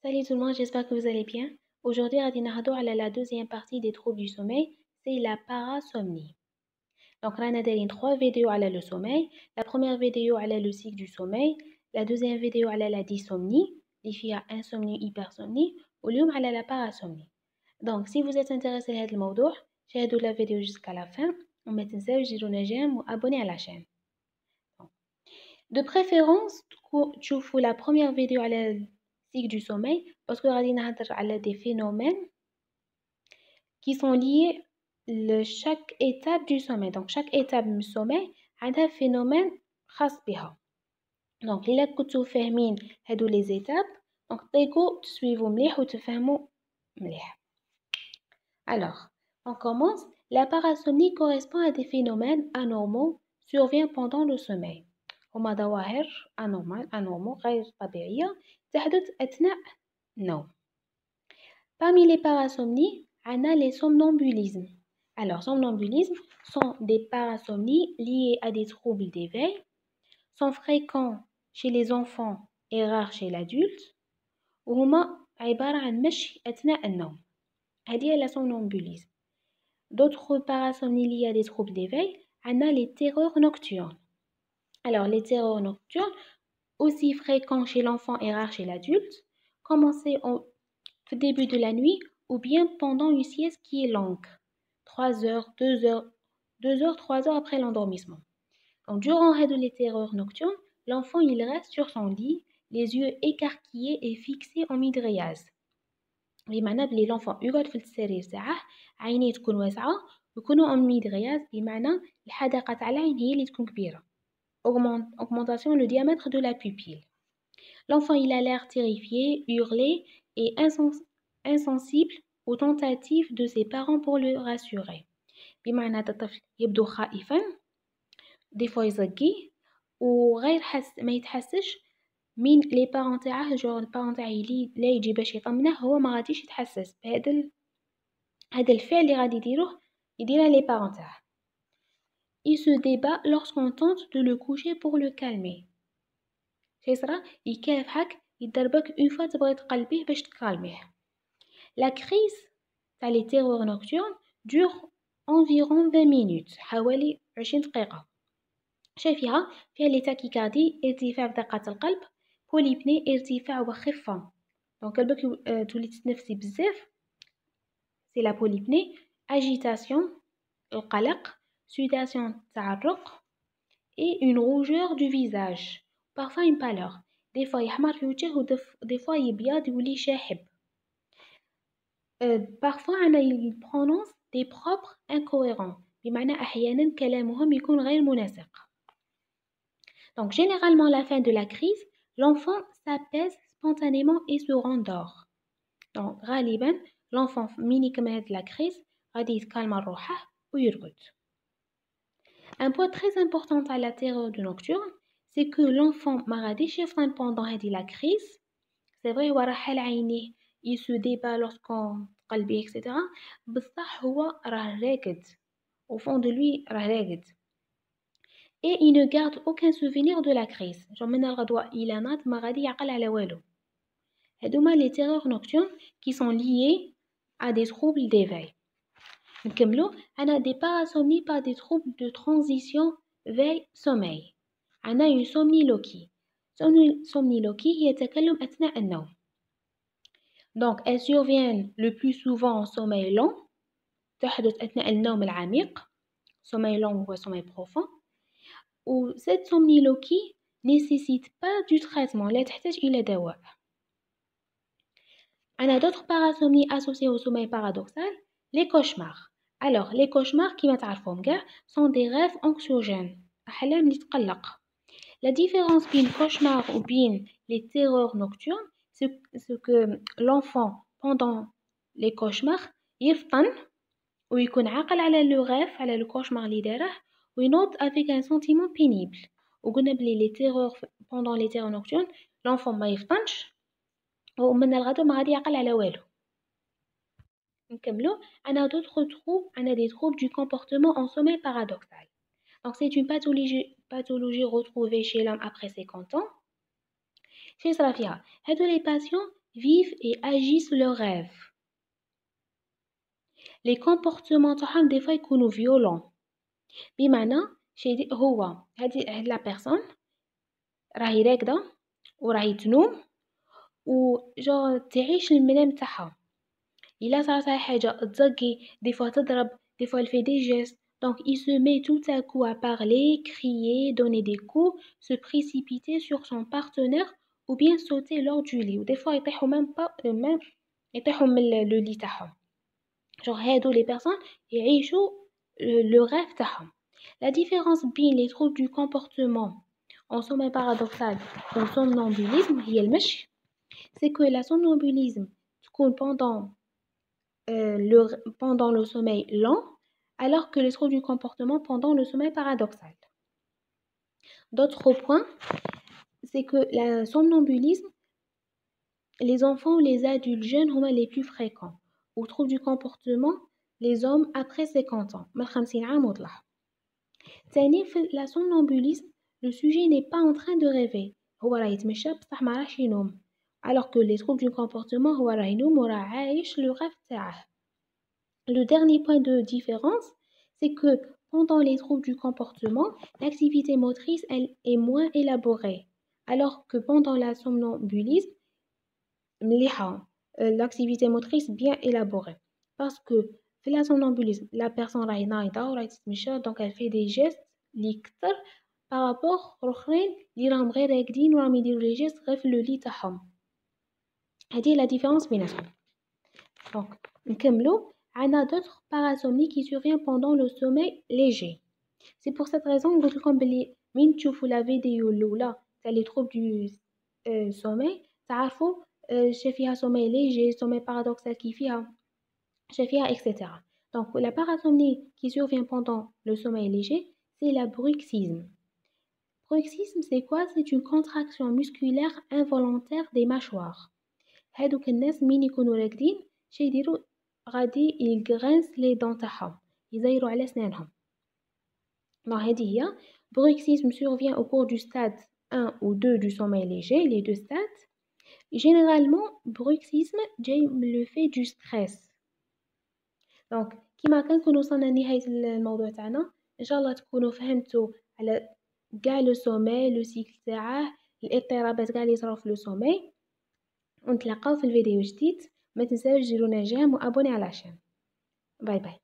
Salut tout le monde, j'espère que vous allez bien. Aujourd'hui, غادي نهضروا على la deuxième partie des troubles du sommeil, c'est la parasomnie. Donc, رانا دايرين 3 vidéos على le sommeil. La première vidéo على le cycle du sommeil, la deuxième vidéo على la dysomnie, اللي فيها insomnie, hypersomnie, واليوم على la parasomnie. Donc, si vous êtes intéressé لهذا الموضوع, شاهدوا la vidéo jusqu'à la fin, وما تنساوش ديروا لنا j'aime و abonnez à la chaîne. De préférence, تشوفوا la première vidéo على le cycle du sommeil parce que غادي نهضر على des phénomènes qui sont liés à chaque étape du sommeil. Donc chaque étape du sommeil عندها phénomène خاص بها. Donc إلا كنتو فاهمين هادو les étapes donc تقدروا تسويفوا مليح وتفهموا مليح. Alors, on commence. La parasomnie correspond à des phénomènes anormaux survient pendant le sommeil. هما ظواهر anormaux غير طبيعية تحدث أثناء النوم. Parmi les parasomnies, on a les somnambulismes. Alors, somnambulisme sont des parasomnies liées à des troubles d'éveil, sont fréquents chez les enfants et rares chez l'adulte, وهما عبارة عن مشي أثناء النوم. هذه هي la somnambulisme. D'autres parasomnies liées à des troubles d'éveil, on a les terreurs nocturnes. Alors, les terreurs nocturnes, aussi fréquents chez l'enfant et rares chez l'adulte, commencent au début de la nuit ou bien pendant une sieste qui est longue, 3 heures, 2 heures, 2 heures, 3 heures après l'endormissement. Donc, durant les terreurs nocturnes, l'enfant il reste sur son lit, les yeux écarquillés et fixés en mydriase. بمعنى بلي l'enfant يقعد في السرير تاعه عينيه تكون واسعة ويكونوا en mydriase بمعنى الحدقة تاع العين هي اللي تكون كبيرة. Augmentation le diamètre de la pupille. L'enfant il a l'air terrifié, hurlé et insensible aux tentatives de ses parents pour le rassurer. بمعنى الطفل يبدو خائفا des fois يزقي وغير ما يتحسش من لي بارون تاعه جو البارون تاعه لا يجي باش يطمنه هو ما غاديش يتحسس بهذا هذا الفعل اللي غادي يديره لي بارون تاعه. Il se débat lorsqu'on tente de le coucher pour le calmer. شي صرا يكافحك يدربك une fois تبغي تقلبيه باش تكالميه. La crise تاع les terreurs nocturnes dure environ 20 minutes حوالي 20 دقيقة. فيها لي تاكيكاردي ارتفاع في دقات القلب بوليبني ارتفاع وخفة دونك قلبك تولي تتنفسي بزاف سي لا بوليبني اجيتاسيون القلق sudation تاع الرق et une rougeur du visage parfois une pâleur des fois يحمر في وجهه و des fois يبيض يولي شاحب. parfois il prononce des propres incohérents بمعنى أحيانا كلامهم يكون غير مناسق. Donc, généralement, à la fin de la crise, l'enfant s'apaise spontanément et se rendort. Donc, غالبا, l'enfant mini كما la crise, غادي يتكالم روحه ويرقد. Un point très important à la terreur de nocturne, c'est que l'enfant ما غاديش يفطن pendant هذه la crise. C'est vrai, هو راه حال عينيه, il se débat lorsqu'on قلبيه, etc. بصح هو راه راقد. Au fond de lui, راه راقد. Et il ne garde aucun souvenir de la crise. genre من الغدوة إلى ناض ما غادي يعقل على والو. هادوما les terreurs nocturnes qui sont liées à des troubles d'éveil. نكملو أنا des parasomnies par des troubles de transition veille-sommeil. أنا une somniloquie. somniloquie هي تكلم أثناء النوم. Donc elles surviennent le plus souvent en sommeil long. تحدث أثناء النوم العميق. sommeil long ou sommeil profond. Ou cette somniloquie nécessite pas du traitement, لا تحتاج إلى دواء. On a d'autres parasomnies associées au sommeil paradoxal, les cauchemars. Alors, les cauchemars كما تعرفوهم كاع sont des rêves anxiogènes. أحلام اللي تقلق. La différence بين cauchemar ou bien les terreurs nocturnes, c'est que l'enfant pendant les cauchemars يفطن ويكون عاقل على le rêve, على le cauchemar اللي داره. We note avec un sentiment pénible. وقلنا بلي les terreurs pendant les terreurs nocturnes l'enfant ما يفطنش ومن الغدو ما غادي يعقل على والو. نكملو أنا d'autres troubles أنا des troubles du comportement en sommeil paradoxal. Donc c'est une pathologie retrouvée chez l'homme après 50 ans. شي صرا فيها هادو les patients vivent et agissent leurs rêves. Les comportements تاعهم des fois يكونوا violents. بمعنى هو هاد لا بيرسون راهي راكدة وراهي تنوم وجو تعيش المنام تاعها. إلا صارتها حاجة تزقي des fois تضرب des fois elle fait des gestes. Donc il se met tout à coup à parler, crier, donner des coups, se précipiter sur son partenaire ou bien sauter lors du lit. Ou des fois يطيحوا même يطيحوا من le lit تاعهم. Genre هادو les personnes يعيشوا le rêve تاعهم. La différence بين les troubles du comportement en sommeil paradoxal et en somnambulisme هي المشي. C'est que la somnambulisme تكون pendant le sommeil lent, alors que les troubles du comportement pendant le sommeil paradoxal. D'autres points, c'est que le somnambulisme, les enfants ou les adultes jeunes sont les plus fréquents. Ou troubles du comportement, les hommes après 50 ans. La somnambulisme, le sujet n'est pas en train de rêver. Alors que les troubles du comportement, le rêve تاعه. Le dernier point de différence, c'est que pendant les troubles du comportement, l'activité motrice elle, est moins élaborée, alors que pendant la somnambulisme, l'activité motrice bien élaborée. Parce que dans la somnambulisme, la personne راهي نايضة وراهي تتمشى donc elle fait des gestes اللي كتر par rapport l'آخرين اللي راهم غير راقدين وراهم يديروا les gestes غير في le lit تاعهم. هذه la différence بيناتهم. Donc نكملوا. عنا d'autres parasomnies qui surviennent pendant le sommeil léger. C'est pour cette raison que قلت لكم بلي من تشوفوا la vidéo الأولى تاع les troubles du sommeil تعرفوا شي فيها sommeil léger, sommeil paradoxal qui فيها شي فيها etc. Donc la parasomnie qui survient pendant le sommeil léger, c'est la bruxisme. Bruxisme c'est quoi? C'est une contraction musculaire involontaire des mâchoires. هادوك الناس مين يكونوا راقدين شي يديروا غادي يغرنس لي دون تاعهم يزيروا على سنانهم. هذه هي bruxisme survient au cours du stade 1 ou 2 du sommeil léger, les deux stades. Généralement bruxisme جاي le fait du stress. Donc كيما كنكونوا وصلنا لنهاية الموضوع تاعنا ان شاء الله تكونوا فهمتوا على كاع لو سومي لو سيكل تاعه الاضطرابات كاع اللي يصراو في لو سومي. ونتلاقاو في الفيديو جديد. ما تنساوش ديروا لنا جيم وابوني على الشان. باي باي.